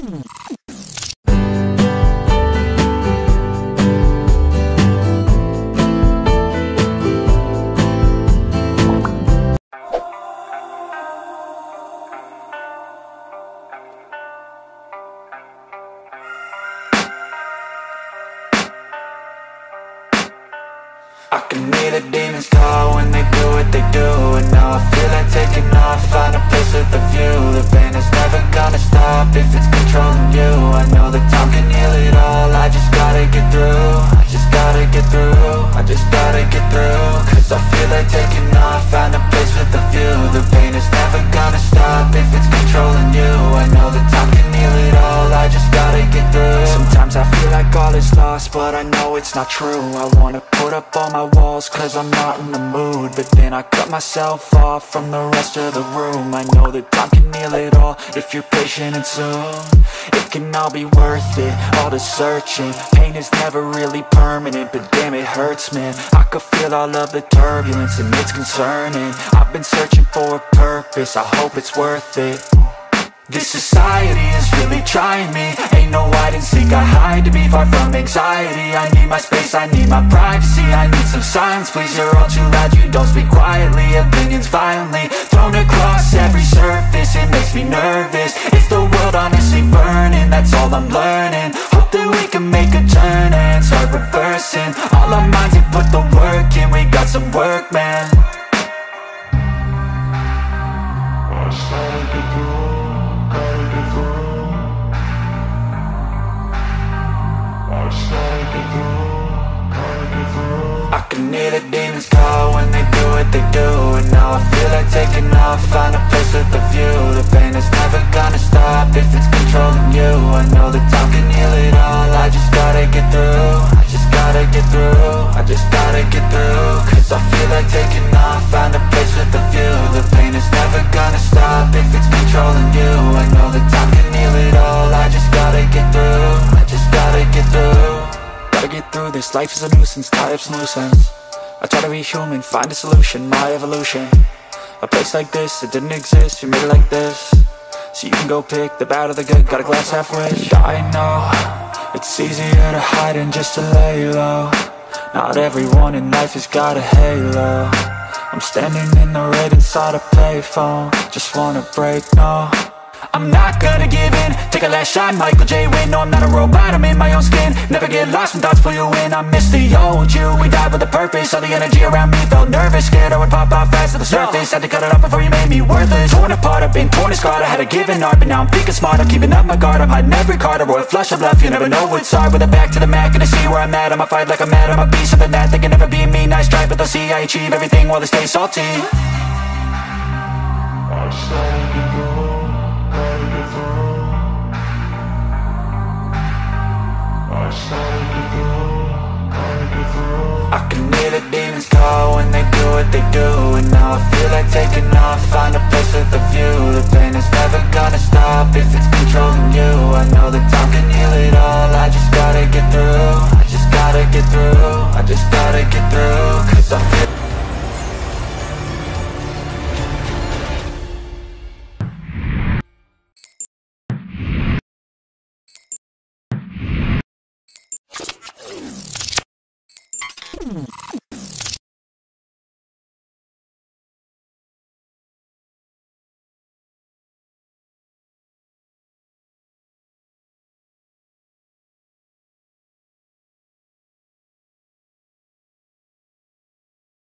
I can hear the demons call when they do what they do. And now I feel like taking off, find a place with a view. The pain is never gonna stop if it's controlling you. I know that time can heal it all, I just gotta get through. I just gotta get through, I just gotta get through. Cause I feel like taking off, find a place with a view. The pain is never gonna stop if it's controlling you. I know that time can heal it all, I just gotta get through. Sometimes I feel like all is lost, but I know it's not true. I wanna put up all my walls cause I'm not in the mood, but then I cut myself off from the rest of the room. I know that time can heal it all if you're patient and soon. It can all be worth it, all the searching. Pain is never really permanent, but damn it hurts, man. I could feel all of the turbulence and it's concerning. I've been searching for a purpose, I hope it's worth it. This society is really trying me. Ain't no hide and seek, I hide to be far from anxiety. I need my space, I need my privacy. I need some silence, please, you're all too loud. You don't speak quietly, opinions violently thrown across every surface. It makes me nervous, is the world honestly burning? That's all I'm learning. Hope that we can make a turn and start reversing all our minds and put the work in. We got some work, man. I can hear the demons call when they do what they do. And now I feel like taking off, find a place with a view. The pain is never gonna stop if it's controlling you. I know that time can heal it all, I just gotta get through. I just gotta get through, I just gotta get through. Cause I feel like taking off, find a place with a view. The pain is never gonna stop if it's controlling you. I know that time can heal it all, I just gotta get through. I just gotta get through. Gotta get through this, life is a nuisance, tie up some loose ends. I try to be human, find a solution, my evolution. A place like this, it didn't exist, we made it like this. So you can go pick the bad or the good, got a glass halfway. I know, it's easier to hide than just to lay low. Not everyone in life has got a halo. I'm standing in the red inside a payphone, just wanna break, no. I'm not gonna give in, take a last shot, Michael J. Win. No, I'm not a robot, I'm in my own skin. Never get lost when thoughts pull you in. I miss the old you, we died with a purpose. All the energy around me felt nervous, scared I would pop off fast to the surface. Had to cut it off before you made me worthless. Torn apart, I've been torn and scarred. I had a given art, but now I'm thinking smart. I'm keeping up my guard, I'm hiding every card. A royal flush of love, you never know what's hard. With a back to the mat, gonna see where I'm at. I'ma fight like I'm mad, I'ma be something that they can never be me. Nice try, but they'll see I achieve everything while they stay salty. I can hear the demons call when they do what they do. And now I feel like taking off, find a place with a view. The pain is never gonna stop if it's controlling you. I know that time can heal it all, I just gotta get through. I just gotta get through, I just gotta get through.